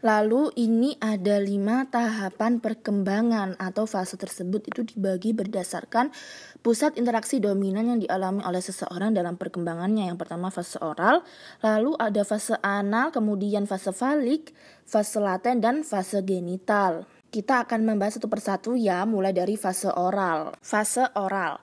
Lalu ini ada 5 tahapan perkembangan atau fase tersebut itu dibagi berdasarkan pusat interaksi dominan yang dialami oleh seseorang dalam perkembangannya. Yang pertama fase oral, lalu ada fase anal, kemudian fase falik, fase laten, dan fase genital. Kita akan membahas satu persatu ya, mulai dari fase oral. Fase oral.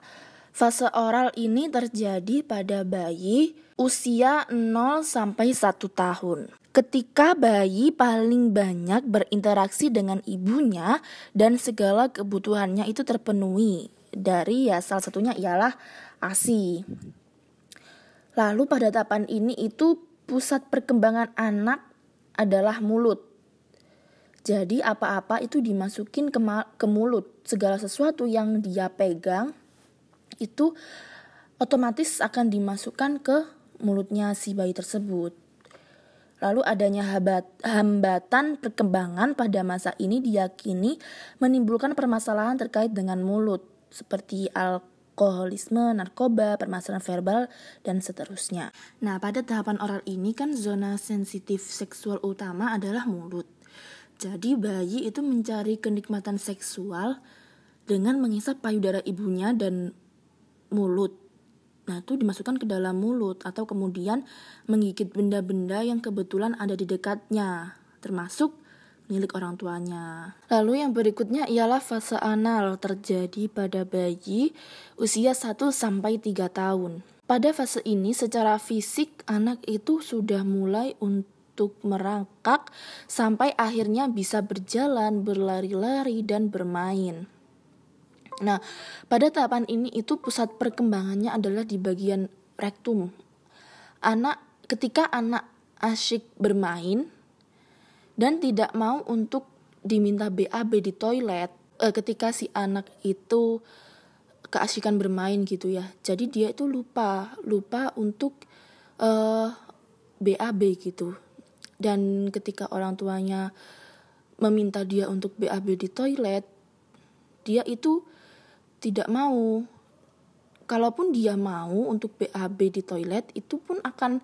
Fase oral ini terjadi pada bayi usia 0 sampai 1 tahun. Ketika bayi paling banyak berinteraksi dengan ibunya dan segala kebutuhannya itu terpenuhi. Dari salah satunya ialah ASI. Lalu pada tahapan ini itu pusat perkembangan anak adalah mulut. Jadi apa-apa itu dimasukin ke mulut. Segala sesuatu yang dia pegang itu otomatis akan dimasukkan ke mulutnya si bayi tersebut. Lalu adanya hambatan perkembangan pada masa ini diyakini menimbulkan permasalahan terkait dengan mulut seperti alkoholisme, narkoba, permasalahan verbal, dan seterusnya. Nah, pada tahapan oral ini kan zona sensitif seksual utama adalah mulut. Jadi bayi itu mencari kenikmatan seksual dengan menghisap payudara ibunya dan mulut. Nah, itu dimasukkan ke dalam mulut atau kemudian menggigit benda-benda yang kebetulan ada di dekatnya, termasuk milik orang tuanya. Lalu yang berikutnya ialah fase anal, terjadi pada bayi usia 1 sampai 3 tahun. Pada fase ini secara fisik anak itu sudah mulai untuk merangkak sampai akhirnya bisa berjalan, berlari-lari, dan bermain. Nah, pada tahapan ini itu pusat perkembangannya adalah di bagian rektum. Ketika anak asyik bermain dan tidak mau untuk diminta BAB di toilet, ketika si anak itu keasyikan bermain gitu ya. Jadi dia itu lupa untuk BAB gitu. Dan ketika orang tuanya meminta dia untuk BAB di toilet, dia itu tidak mau. Kalaupun dia mau untuk BAB di toilet, itu pun akan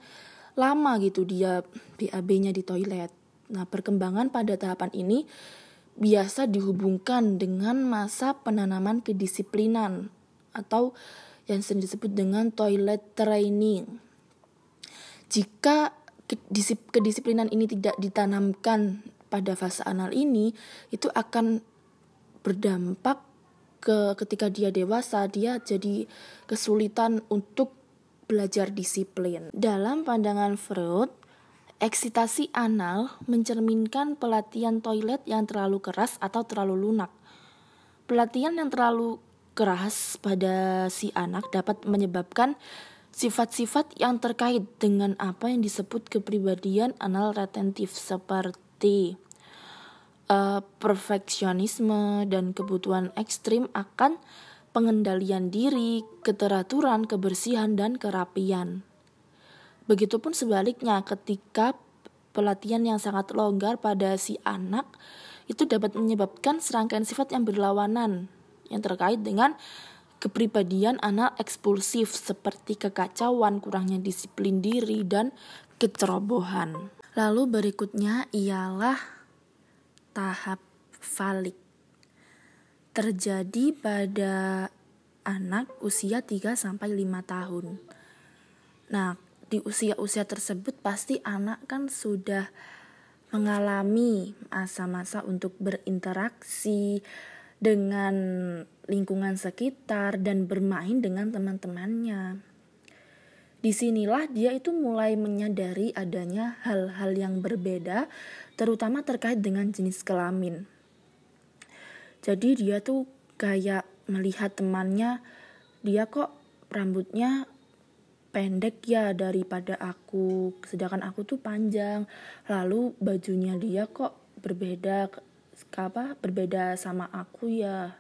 lama gitu dia BAB-nya di toilet. Nah, perkembangan pada tahapan ini biasa dihubungkan dengan masa penanaman kedisiplinan atau yang sering disebut dengan toilet training. Jika kedisiplinan ini tidak ditanamkan pada fase anal ini, itu akan berdampak ketika dia dewasa, dia jadi kesulitan untuk belajar disiplin. Dalam pandangan Freud, eksitasi anal mencerminkan pelatihan toilet yang terlalu keras atau terlalu lunak. Pelatihan yang terlalu keras pada si anak dapat menyebabkan sifat-sifat yang terkait dengan apa yang disebut kepribadian anal retentif seperti perfeksionisme dan kebutuhan ekstrim akan pengendalian diri, keteraturan, kebersihan, dan kerapian. Begitupun sebaliknya, ketika pelatihan yang sangat longgar pada si anak itu dapat menyebabkan serangkaian sifat yang berlawanan yang terkait dengan kepribadian anal ekspulsif seperti kekacauan, kurangnya disiplin diri, dan kecerobohan. Lalu berikutnya ialah tahap falik, terjadi pada anak usia 3 sampai 5 tahun. Nah, di usia-usia tersebut pasti anak kan sudah mengalami masa-masa untuk berinteraksi dengan lingkungan sekitar dan bermain dengan teman-temannya. Disinilah dia itu mulai menyadari adanya hal-hal yang berbeda, terutama terkait dengan jenis kelamin. Jadi dia tuh kayak melihat temannya, dia kok rambutnya pendek ya daripada aku, sedangkan aku tuh panjang. Lalu bajunya dia kok berbeda sama aku ya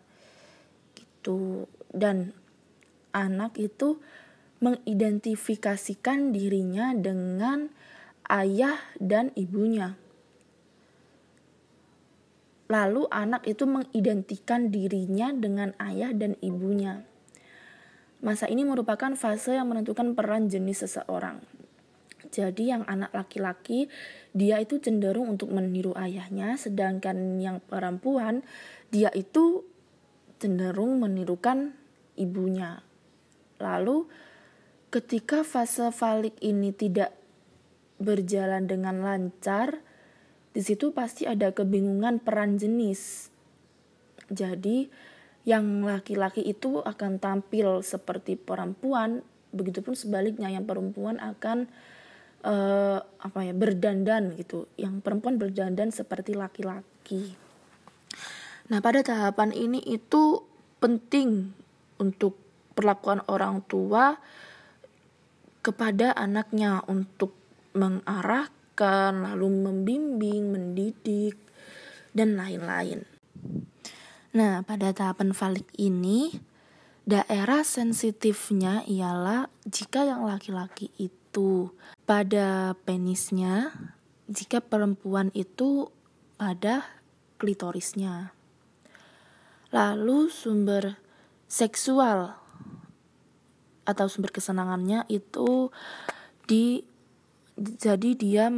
gitu. Dan anak itu mengidentifikasikan dirinya dengan ayah dan ibunya. Lalu anak itu mengidentikan dirinya dengan ayah dan ibunya. Masa ini merupakan fase yang menentukan peran jenis seseorang. Jadi yang anak laki-laki dia itu cenderung untuk meniru ayahnya, sedangkan yang perempuan dia itu cenderung menirukan ibunya. Lalu ketika fase falik ini tidak berjalan dengan lancar, di situ pasti ada kebingungan peran jenis. Jadi yang laki-laki itu akan tampil seperti perempuan, begitupun sebaliknya yang perempuan akan berdandan gitu. Yang perempuan berdandan seperti laki-laki. Nah, pada tahapan ini itu penting untuk perlakuan orang tua kepada anaknya untuk mengarahkan, lalu membimbing, mendidik, dan lain-lain. Nah, pada tahapan falik ini, daerah sensitifnya ialah jika yang laki-laki itu pada penisnya, jika perempuan itu pada klitorisnya. Lalu sumber seksual atau sumber kesenangannya itu jadi dia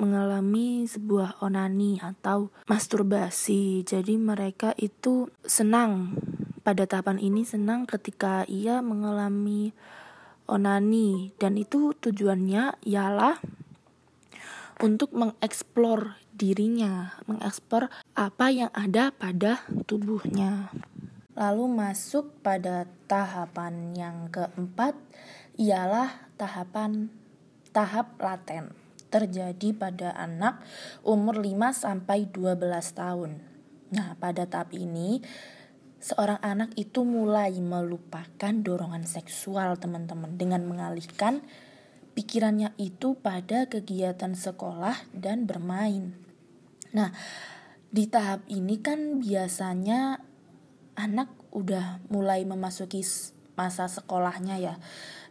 mengalami sebuah onani atau masturbasi. Jadi mereka itu senang pada tahapan ini, senang ketika ia mengalami onani, dan itu tujuannya ialah untuk mengeksplor dirinya, mengeksplor apa yang ada pada tubuhnya. Lalu masuk pada tahapan yang keempat ialah tahap laten, terjadi pada anak umur 5-12 tahun. Nah, pada tahap ini seorang anak itu mulai melupakan dorongan seksual, teman-teman, dengan mengalihkan pikirannya itu pada kegiatan sekolah dan bermain. Nah, di tahap ini kan biasanya anak udah mulai memasuki masa sekolahnya ya,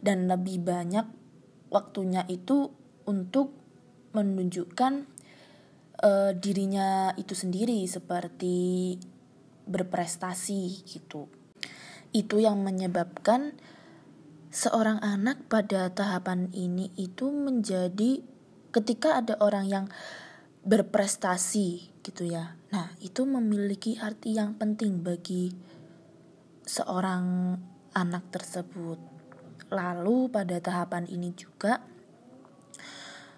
dan lebih banyak waktunya itu untuk menunjukkan dirinya itu sendiri, seperti berprestasi gitu. Itu yang menyebabkan seorang anak pada tahapan ini itu menjadi, ketika ada orang yang berprestasi gitu ya, nah itu memiliki arti yang penting bagi seorang anak tersebut. Lalu pada tahapan ini juga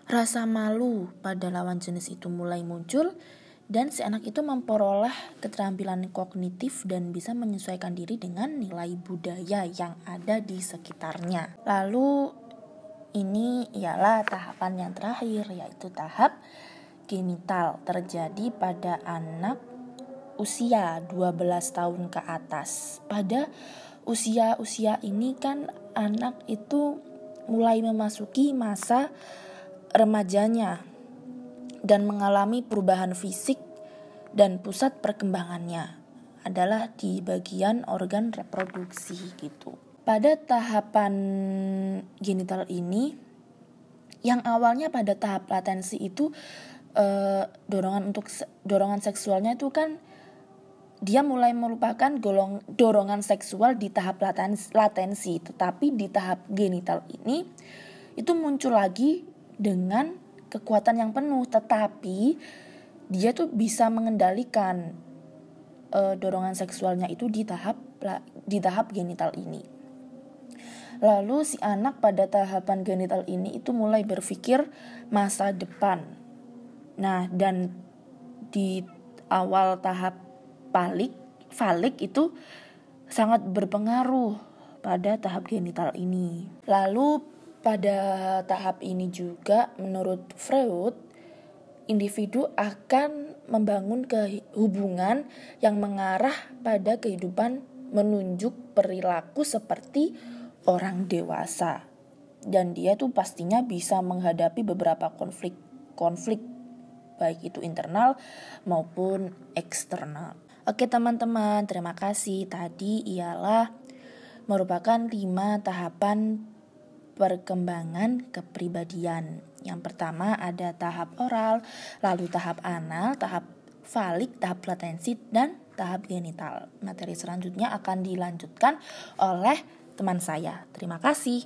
rasa malu pada lawan jenis itu mulai muncul, dan si anak itu memperoleh keterampilan kognitif dan bisa menyesuaikan diri dengan nilai budaya yang ada di sekitarnya. Lalu ini ialah tahapan yang terakhir, yaitu tahap genital, terjadi pada anak usia 12 tahun ke atas. Pada usia ini kan anak itu mulai memasuki masa remajanya dan mengalami perubahan fisik, dan pusat perkembangannya adalah di bagian organ reproduksi gitu. Pada tahapan genital ini, yang awalnya pada tahap latensi itu dorongan seksualnya itu kan dia mulai melupakan dorongan seksual di tahap latensi, tetapi di tahap genital ini itu muncul lagi dengan kekuatan yang penuh, tetapi dia tuh bisa mengendalikan dorongan seksualnya itu di tahap genital ini. Lalu si anak pada tahapan genital ini itu mulai berpikir masa depan. Nah, dan di awal tahap falik itu sangat berpengaruh pada tahap genital ini. Lalu pada tahap ini juga menurut Freud, individu akan membangun hubungan yang mengarah pada kehidupan menunjuk perilaku seperti orang dewasa. Dan dia tuh pastinya bisa menghadapi beberapa konflik baik itu internal maupun eksternal. Oke teman-teman, terima kasih. Tadi ialah merupakan 5 tahapan perkembangan kepribadian. Yang pertama ada tahap oral, lalu tahap anal, tahap falik, tahap latensi, dan tahap genital. Materi selanjutnya akan dilanjutkan oleh teman saya. Terima kasih.